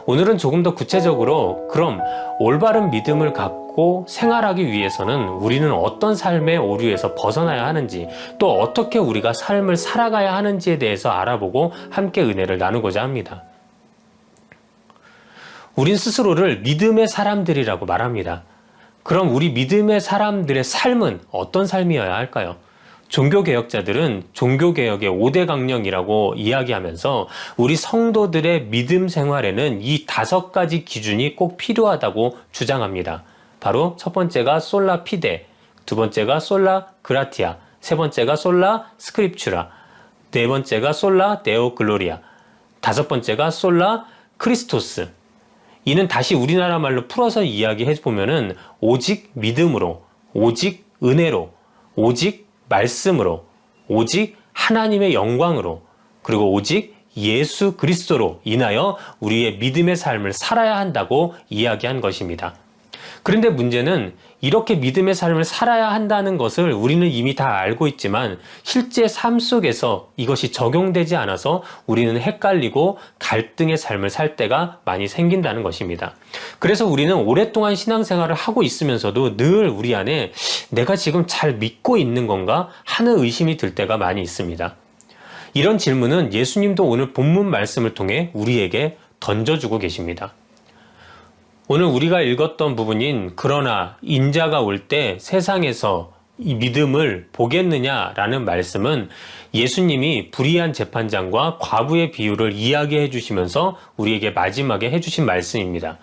오늘은 조금 더 구체적으로 그럼 올바른 믿음을 갖고 생활하기 위해서는 우리는 어떤 삶의 오류에서 벗어나야 하는지, 또 어떻게 우리가 삶을 살아가야 하는지에 대해서 알아보고 함께 은혜를 나누고자 합니다. 우린 스스로를 믿음의 사람들이라고 말합니다. 그럼 우리 믿음의 사람들의 삶은 어떤 삶이어야 할까요? 종교개혁자들은 종교개혁의 5대 강령이라고 이야기하면서 우리 성도들의 믿음 생활에는 이 5가지 기준이 꼭 필요하다고 주장합니다. 바로 첫 번째가 솔라 피데, 두 번째가 솔라 그라티아, 세 번째가 솔라 스크립추라, 네 번째가 솔라 데오 글로리아, 다섯 번째가 솔라 크리스토스. 이는 다시 우리나라 말로 풀어서 이야기해보면은 오직 믿음으로, 오직 은혜로, 오직 말씀으로, 오직 하나님의 영광으로, 그리고 오직 예수 그리스도로 인하여 우리의 믿음의 삶을 살아야 한다고 이야기한 것입니다. 그런데 문제는 이렇게 믿음의 삶을 살아야 한다는 것을 우리는 이미 다 알고 있지만 실제 삶 속에서 이것이 적용되지 않아서 우리는 헷갈리고 갈등의 삶을 살 때가 많이 생긴다는 것입니다. 그래서 우리는 오랫동안 신앙생활을 하고 있으면서도 늘 우리 안에 내가 지금 잘 믿고 있는 건가 하는 의심이 들 때가 많이 있습니다. 이런 질문은 예수님도 오늘 본문 말씀을 통해 우리에게 던져주고 계십니다. 오늘 우리가 읽었던 부분인 그러나 인자가 올 때 세상에서 이 믿음을 보겠느냐라는 말씀은 예수님이 불의한 재판장과 과부의 비유를 이야기해 주시면서 우리에게 마지막에 해주신 말씀입니다.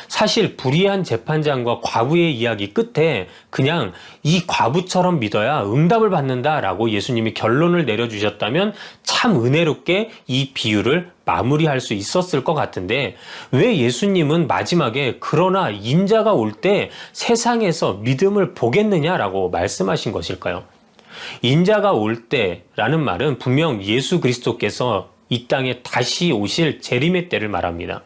사실 불의한 재판장과 과부의 이야기 끝에 그냥 이 과부처럼 믿어야 응답을 받는다라고 예수님이 결론을 내려주셨다면 참 은혜롭게 이 비유를 마무리할 수 있었을 것 같은데 왜 예수님은 마지막에 그러나 인자가 올 때 세상에서 믿음을 보겠느냐라고 말씀하신 것일까요? 인자가 올 때라는 말은 분명 예수 그리스도께서 이 땅에 다시 오실 재림의 때를 말합니다.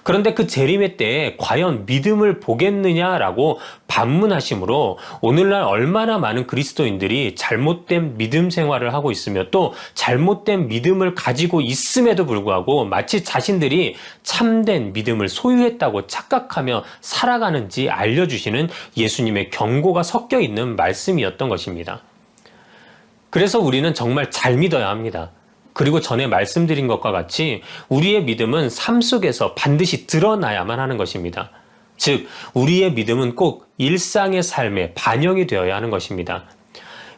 그런데 그 재림의 때에 과연 믿음을 보겠느냐라고 반문하시므로 오늘날 얼마나 많은 그리스도인들이 잘못된 믿음 생활을 하고 있으며 또 잘못된 믿음을 가지고 있음에도 불구하고 마치 자신들이 참된 믿음을 소유했다고 착각하며 살아가는지 알려주시는 예수님의 경고가 섞여 있는 말씀이었던 것입니다. 그래서 우리는 정말 잘 믿어야 합니다. 그리고 전에 말씀드린 것과 같이 우리의 믿음은 삶 속에서 반드시 드러나야만 하는 것입니다. 즉, 우리의 믿음은 꼭 일상의 삶에 반영이 되어야 하는 것입니다.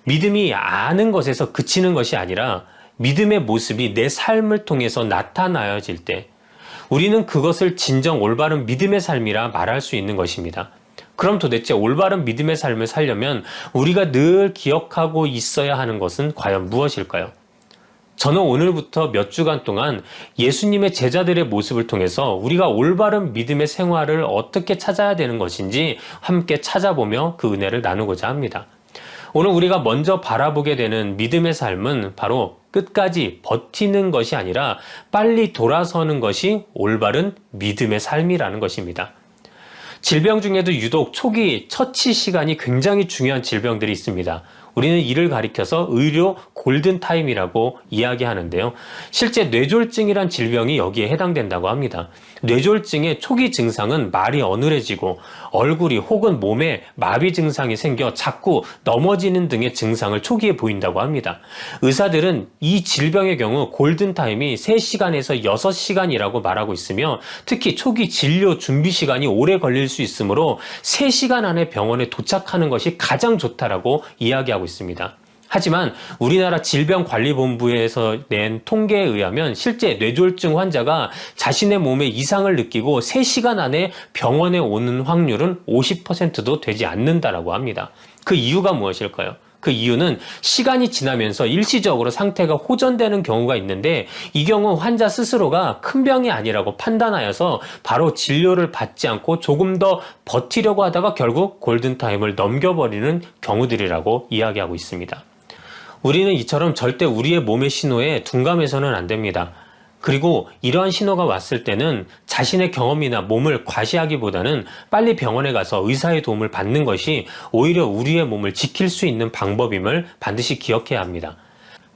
믿음이 아는 것에서 그치는 것이 아니라 믿음의 모습이 내 삶을 통해서 나타나야질 때 우리는 그것을 진정 올바른 믿음의 삶이라 말할 수 있는 것입니다. 그럼 도대체 올바른 믿음의 삶을 살려면 우리가 늘 기억하고 있어야 하는 것은 과연 무엇일까요? 저는 오늘부터 몇 주간 동안 예수님의 제자들의 모습을 통해서 우리가 올바른 믿음의 생활을 어떻게 찾아야 되는 것인지 함께 찾아보며 그 은혜를 나누고자 합니다. 오늘 우리가 먼저 바라보게 되는 믿음의 삶은 바로 끝까지 버티는 것이 아니라 빨리 돌아서는 것이 올바른 믿음의 삶이라는 것입니다. 질병 중에도 유독 초기 처치 시간이 굉장히 중요한 질병들이 있습니다. 우리는 이를 가리켜서 의료 골든타임이라고 이야기하는데요. 실제 뇌졸중이란 질병이 여기에 해당된다고 합니다. 뇌졸중의 초기 증상은 말이 어눌해지고 얼굴이 혹은 몸에 마비 증상이 생겨 자꾸 넘어지는 등의 증상을 초기에 보인다고 합니다. 의사들은 이 질병의 경우 골든타임이 3시간에서 6시간이라고 말하고 있으며 특히 초기 진료 준비 시간이 오래 걸릴 수 있으므로 3시간 안에 병원에 도착하는 것이 가장 좋다라고 이야기하고 있습니다. 하지만 우리나라 질병관리본부에서 낸 통계에 의하면 실제 뇌졸중 환자가 자신의 몸에 이상을 느끼고 3시간 안에 병원에 오는 확률은 50%도 되지 않는다라고 합니다. 그 이유가 무엇일까요? 그 이유는 시간이 지나면서 일시적으로 상태가 호전되는 경우가 있는데 이 경우 환자 스스로가 큰 병이 아니라고 판단하여서 바로 진료를 받지 않고 조금 더 버티려고 하다가 결국 골든타임을 넘겨버리는 경우들이라고 이야기하고 있습니다. 우리는 이처럼 절대 우리의 몸의 신호에 둔감해서는 안 됩니다. 그리고 이러한 신호가 왔을 때는 자신의 경험이나 몸을 과시하기보다는 빨리 병원에 가서 의사의 도움을 받는 것이 오히려 우리의 몸을 지킬 수 있는 방법임을 반드시 기억해야 합니다.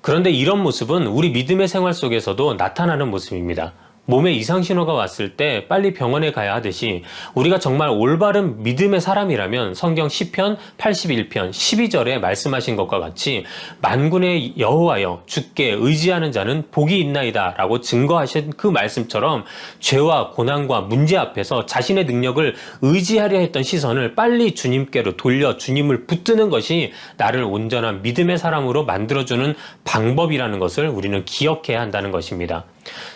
그런데 이런 모습은 우리 믿음의 생활 속에서도 나타나는 모습입니다. 몸에 이상 신호가 왔을 때 빨리 병원에 가야 하듯이 우리가 정말 올바른 믿음의 사람이라면 성경 시편 81편 12절에 말씀하신 것과 같이 만군의 여호와여 주께 의지하는 자는 복이 있나이다 라고 증거하신 그 말씀처럼 죄와 고난과 문제 앞에서 자신의 능력을 의지하려 했던 시선을 빨리 주님께로 돌려 주님을 붙드는 것이 나를 온전한 믿음의 사람으로 만들어주는 방법이라는 것을 우리는 기억해야 한다는 것입니다.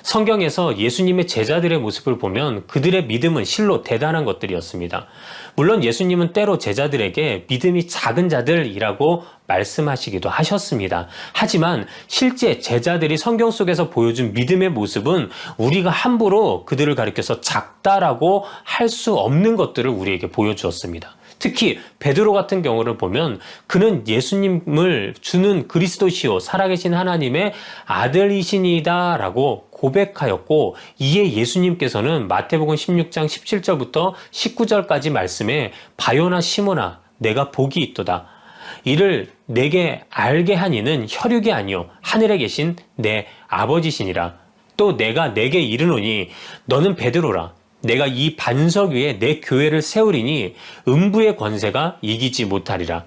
성경에서 예수님의 제자들의 모습을 보면 그들의 믿음은 실로 대단한 것들이었습니다. 물론 예수님은 때로 제자들에게 믿음이 작은 자들이라고 말씀하시기도 하셨습니다. 하지만 실제 제자들이 성경 속에서 보여준 믿음의 모습은 우리가 함부로 그들을 가리켜서 작다라고 할 수 없는 것들을 우리에게 보여주었습니다. 특히 베드로 같은 경우를 보면 그는 예수님을 주는 그리스도시요 살아계신 하나님의 아들이시니다 라고 고백하였고, 이에 예수님께서는 마태복음 16장 17절부터 19절까지 말씀에 바요나 시몬아 내가 복이 있도다. 이를 내게 알게 하니는 혈육이 아니요 하늘에 계신 내 아버지시니라. 또 내가 내게 이르노니 너는 베드로라. 내가 이 반석 위에 내 교회를 세우리니 음부의 권세가 이기지 못하리라.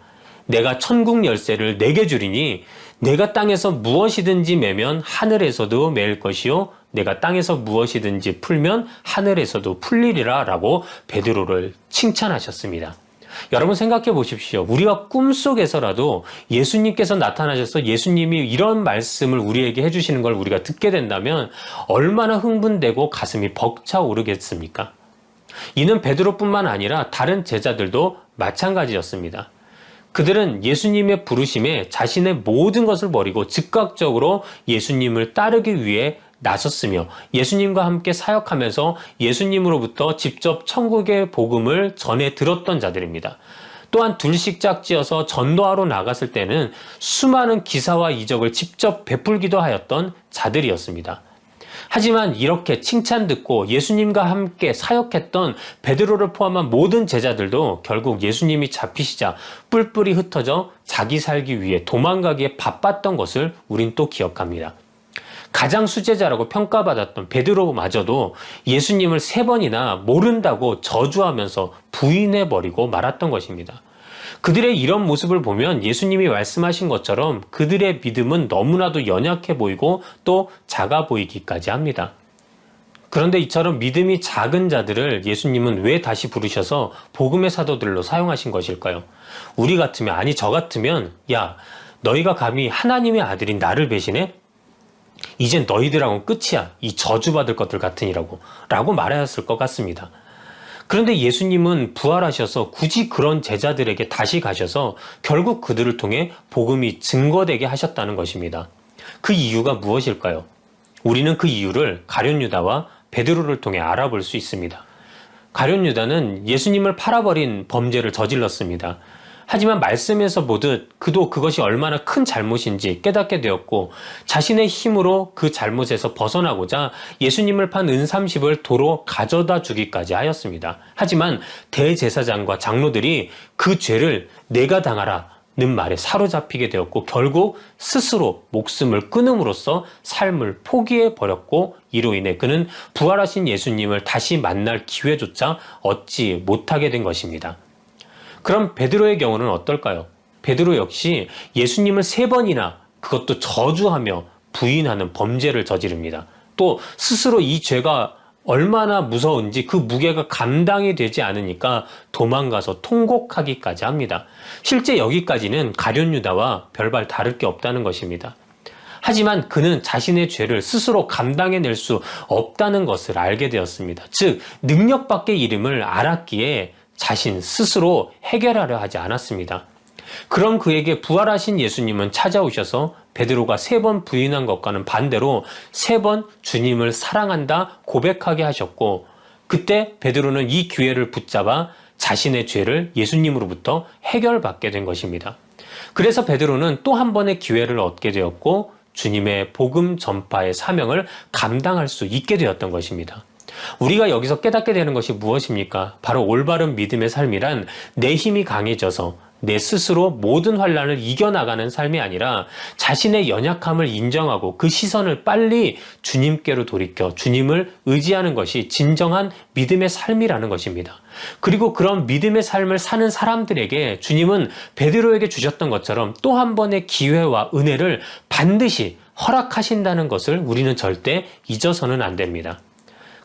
내가 천국 열쇠를 내게 주리니 내가 땅에서 무엇이든지 매면 하늘에서도 매일 것이요 내가 땅에서 무엇이든지 풀면 하늘에서도 풀리리라 라고 베드로를 칭찬하셨습니다. 여러분 생각해 보십시오. 우리가 꿈속에서라도 예수님께서 나타나셔서 예수님이 이런 말씀을 우리에게 해주시는 걸 우리가 듣게 된다면 얼마나 흥분되고 가슴이 벅차오르겠습니까? 이는 베드로뿐만 아니라 다른 제자들도 마찬가지였습니다. 그들은 예수님의 부르심에 자신의 모든 것을 버리고 즉각적으로 예수님을 따르기 위해 나섰으며 예수님과 함께 사역하면서 예수님으로부터 직접 천국의 복음을 전해 들었던 자들입니다. 또한 둘씩 짝지어서 전도하러 나갔을 때는 수많은 기사와 이적을 직접 베풀기도 하였던 자들이었습니다. 하지만 이렇게 칭찬 듣고 예수님과 함께 사역했던 베드로를 포함한 모든 제자들도 결국 예수님이 잡히시자 뿔뿔이 흩어져 자기 살기 위해 도망가기에 바빴던 것을 우린 또 기억합니다. 가장 수제자라고 평가받았던 베드로마저도 예수님을 3번이나 모른다고 저주하면서 부인해버리고 말았던 것입니다. 그들의 이런 모습을 보면 예수님이 말씀하신 것처럼 그들의 믿음은 너무나도 연약해 보이고 또 작아 보이기까지 합니다. 그런데 이처럼 믿음이 작은 자들을 예수님은 왜 다시 부르셔서 복음의 사도들로 사용하신 것일까요? 우리 같으면, 아니 저 같으면 야 너희가 감히 하나님의 아들인 나를 배신해? 이젠 너희들하고는 끝이야. 이 저주받을 것들 같으니라고 라고 말하였을 것 같습니다. 그런데 예수님은 부활하셔서 굳이 그런 제자들에게 다시 가셔서 결국 그들을 통해 복음이 증거되게 하셨다는 것입니다. 그 이유가 무엇일까요? 우리는 그 이유를 가룟 유다와 베드로를 통해 알아볼 수 있습니다. 가룟 유다는 예수님을 팔아버린 범죄를 저질렀습니다. 하지만 말씀에서 보듯 그도 그것이 얼마나 큰 잘못인지 깨닫게 되었고 자신의 힘으로 그 잘못에서 벗어나고자 예수님을 판 은 30을 도로 가져다 주기까지 하였습니다. 하지만 대제사장과 장로들이 그 죄를 내가 당하라 는 말에 사로잡히게 되었고 결국 스스로 목숨을 끊음으로써 삶을 포기해 버렸고 이로 인해 그는 부활하신 예수님을 다시 만날 기회조차 얻지 못하게 된 것입니다. 그럼 베드로의 경우는 어떨까요? 베드로 역시 예수님을 3번이나 그것도 저주하며 부인하는 범죄를 저지릅니다. 또 스스로 이 죄가 얼마나 무서운지 그 무게가 감당이 되지 않으니까 도망가서 통곡하기까지 합니다. 실제 여기까지는 가룟 유다와 별반 다를 게 없다는 것입니다. 하지만 그는 자신의 죄를 스스로 감당해낼 수 없다는 것을 알게 되었습니다. 즉 능력 밖의 이름을 알았기에 자신 스스로 해결하려 하지 않았습니다. 그런 그에게 부활하신 예수님은 찾아오셔서 베드로가 3번 부인한 것과는 반대로 3번 주님을 사랑한다 고백하게 하셨고 그때 베드로는 이 기회를 붙잡아 자신의 죄를 예수님으로부터 해결받게 된 것입니다. 그래서 베드로는 또 한 번의 기회를 얻게 되었고 주님의 복음 전파의 사명을 감당할 수 있게 되었던 것입니다. 우리가 여기서 깨닫게 되는 것이 무엇입니까? 바로 올바른 믿음의 삶이란 내 힘이 강해져서 내 스스로 모든 환난을 이겨나가는 삶이 아니라 자신의 연약함을 인정하고 그 시선을 빨리 주님께로 돌이켜 주님을 의지하는 것이 진정한 믿음의 삶이라는 것입니다. 그리고 그런 믿음의 삶을 사는 사람들에게 주님은 베드로에게 주셨던 것처럼 또 한 번의 기회와 은혜를 반드시 허락하신다는 것을 우리는 절대 잊어서는 안 됩니다.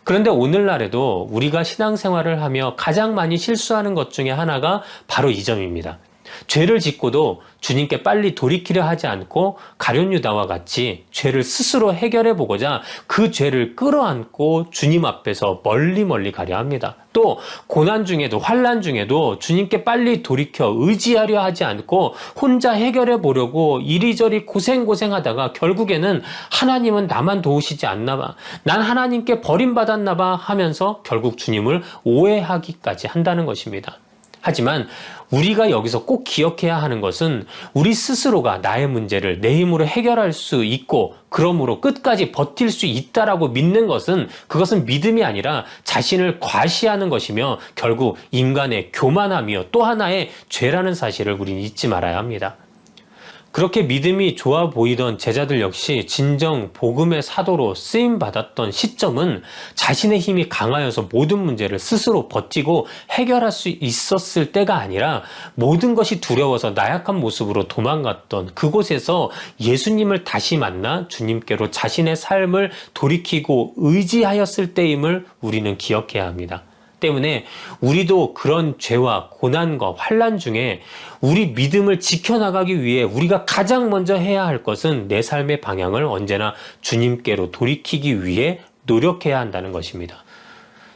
그런데 오늘날에도 우리가 신앙생활을 하며 가장 많이 실수하는 것 중에 하나가 바로 이 점입니다. 죄를 짓고도 주님께 빨리 돌이키려 하지 않고 가룟 유다와 같이 죄를 스스로 해결해 보고자 그 죄를 끌어안고 주님 앞에서 멀리 가려 합니다. 또 고난 중에도 환난 중에도 주님께 빨리 돌이켜 의지하려 하지 않고 혼자 해결해 보려고 이리저리 고생하다가 결국에는 하나님은 나만 도우시지 않나 봐, 난 하나님께 버림받았나 봐 하면서 결국 주님을 오해하기까지 한다는 것입니다. 하지만 우리가 여기서 꼭 기억해야 하는 것은 우리 스스로가 나의 문제를 내 힘으로 해결할 수 있고 그러므로 끝까지 버틸 수 있다라고 믿는 것은 그것은 믿음이 아니라 자신을 과시하는 것이며 결국 인간의 교만함이요 또 하나의 죄라는 사실을 우리는 잊지 말아야 합니다. 그렇게 믿음이 좋아 보이던 제자들 역시 진정 복음의 사도로 쓰임받았던 시점은 자신의 힘이 강하여서 모든 문제를 스스로 버티고 해결할 수 있었을 때가 아니라 모든 것이 두려워서 나약한 모습으로 도망갔던 그곳에서 예수님을 다시 만나 주님께로 자신의 삶을 돌이키고 의지하였을 때임을 우리는 기억해야 합니다. 때문에 우리도 그런 죄와 고난과 환난 중에 우리 믿음을 지켜나가기 위해 우리가 가장 먼저 해야 할 것은 내 삶의 방향을 언제나 주님께로 돌이키기 위해 노력해야 한다는 것입니다.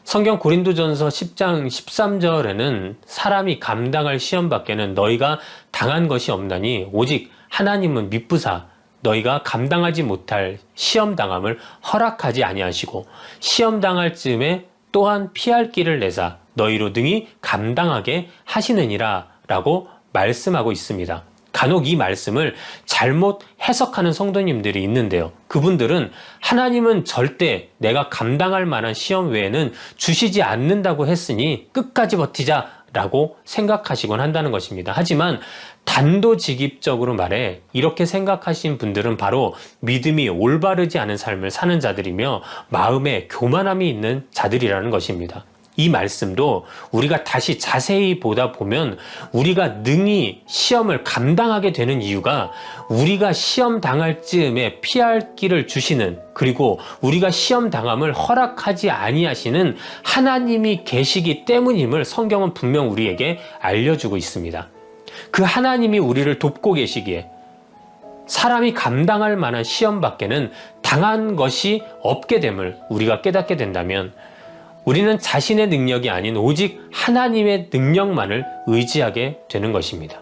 성경 고린도전서 10장 13절에는 사람이 감당할 시험 밖에는 너희가 당한 것이 없나니 오직 하나님은 미쁘사 너희가 감당하지 못할 시험 당함을 허락하지 아니하시고 시험 당할 즈음에 또한 피할 길을 내사 너희로 능히 감당하게 하시느니라 라고 말씀하고 있습니다. 간혹 이 말씀을 잘못 해석하는 성도님들이 있는데요. 그분들은 하나님은 절대 내가 감당할 만한 시험 외에는 주시지 않는다고 했으니 끝까지 버티자 라고 생각하시곤 한다는 것입니다. 하지만 단도직입적으로 말해 이렇게 생각하신 분들은 바로 믿음이 올바르지 않은 삶을 사는 자들이며 마음에 교만함이 있는 자들이라는 것입니다. 이 말씀도 우리가 다시 자세히 보다 보면 우리가 능히 시험을 감당하게 되는 이유가 우리가 시험 당할 즈음에 피할 길을 주시는 그리고 우리가 시험 당함을 허락하지 아니하시는 하나님이 계시기 때문임을 성경은 분명 우리에게 알려주고 있습니다. 그 하나님이 우리를 돕고 계시기에 사람이 감당할 만한 시험 밖에는 당한 것이 없게 됨을 우리가 깨닫게 된다면 우리는 자신의 능력이 아닌 오직 하나님의 능력만을 의지하게 되는 것입니다.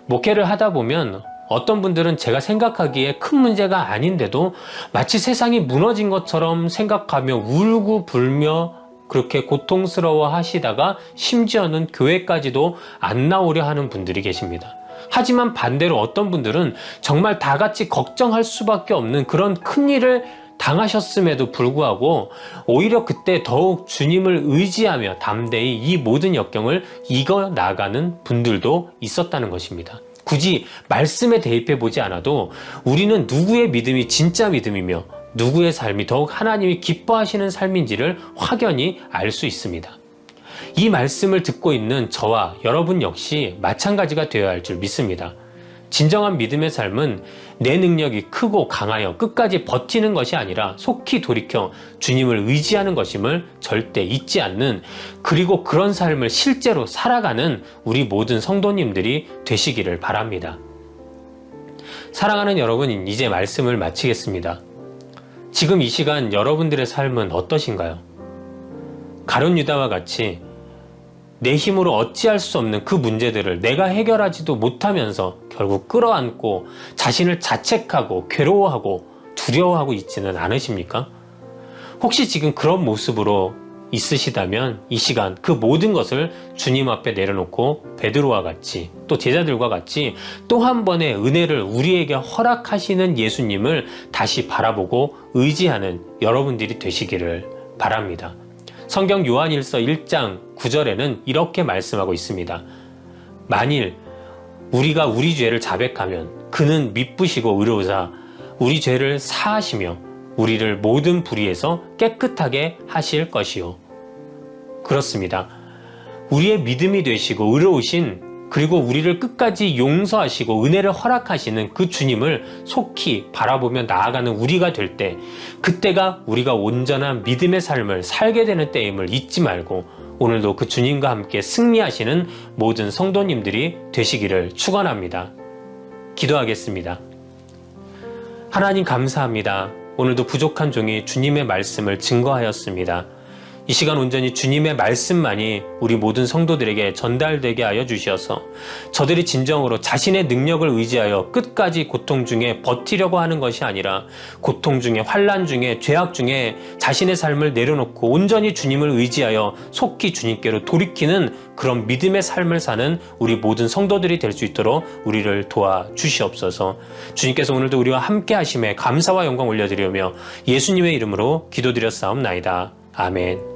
목회를 하다 보면 어떤 분들은 제가 생각하기에 큰 문제가 아닌데도 마치 세상이 무너진 것처럼 생각하며 울고 불며 그렇게 고통스러워 하시다가 심지어는 교회까지도 안 나오려 하는 분들이 계십니다. 하지만 반대로 어떤 분들은 정말 다 같이 걱정할 수밖에 없는 그런 큰일을 당하셨음에도 불구하고 오히려 그때 더욱 주님을 의지하며 담대히 이 모든 역경을 이겨나가는 분들도 있었다는 것입니다. 굳이 말씀에 대입해 보지 않아도 우리는 누구의 믿음이 진짜 믿음이며 누구의 삶이 더욱 하나님이 기뻐하시는 삶인지를 확연히 알 수 있습니다. 이 말씀을 듣고 있는 저와 여러분 역시 마찬가지가 되어야 할 줄 믿습니다. 진정한 믿음의 삶은 내 능력이 크고 강하여 끝까지 버티는 것이 아니라 속히 돌이켜 주님을 의지하는 것임을 절대 잊지 않는 그리고 그런 삶을 실제로 살아가는 우리 모든 성도님들이 되시기를 바랍니다. 사랑하는 여러분, 이제 말씀을 마치겠습니다. 지금 이 시간 여러분들의 삶은 어떠신가요? 가룟 유다와 같이 내 힘으로 어찌할 수 없는 그 문제들을 내가 해결하지도 못하면서 결국 끌어안고 자신을 자책하고 괴로워하고 두려워하고 있지는 않으십니까? 혹시 지금 그런 모습으로 있으시다면 이 시간 그 모든 것을 주님 앞에 내려놓고 베드로와 같이 또 제자들과 같이 또 한 번의 은혜를 우리에게 허락하시는 예수님을 다시 바라보고 의지하는 여러분들이 되시기를 바랍니다. 성경 요한일서 1장 9절에는 이렇게 말씀하고 있습니다. 만일 우리가 우리 죄를 자백하면 그는 미쁘시고 의로우사 우리 죄를 사하시며 우리를 모든 불의에서 깨끗하게 하실 것이요. 그렇습니다. 우리의 믿음이 되시고 의로우신, 그리고 우리를 끝까지 용서하시고 은혜를 허락하시는 그 주님을 속히 바라보며 나아가는 우리가 될 때, 그때가 우리가 온전한 믿음의 삶을 살게 되는 때임을 잊지 말고 오늘도 그 주님과 함께 승리하시는 모든 성도님들이 되시기를 축원합니다. 기도하겠습니다. 하나님 감사합니다. 오늘도 부족한 종이 주님의 말씀을 증거하였습니다. 이 시간 온전히 주님의 말씀만이 우리 모든 성도들에게 전달되게 하여 주셔서 저들이 진정으로 자신의 능력을 의지하여 끝까지 고통 중에 버티려고 하는 것이 아니라 고통 중에, 환난 중에, 죄악 중에 자신의 삶을 내려놓고 온전히 주님을 의지하여 속히 주님께로 돌이키는 그런 믿음의 삶을 사는 우리 모든 성도들이 될 수 있도록 우리를 도와주시옵소서. 주님께서 오늘도 우리와 함께 하심에 감사와 영광 올려드리며 예수님의 이름으로 기도드렸사옵나이다. 아멘.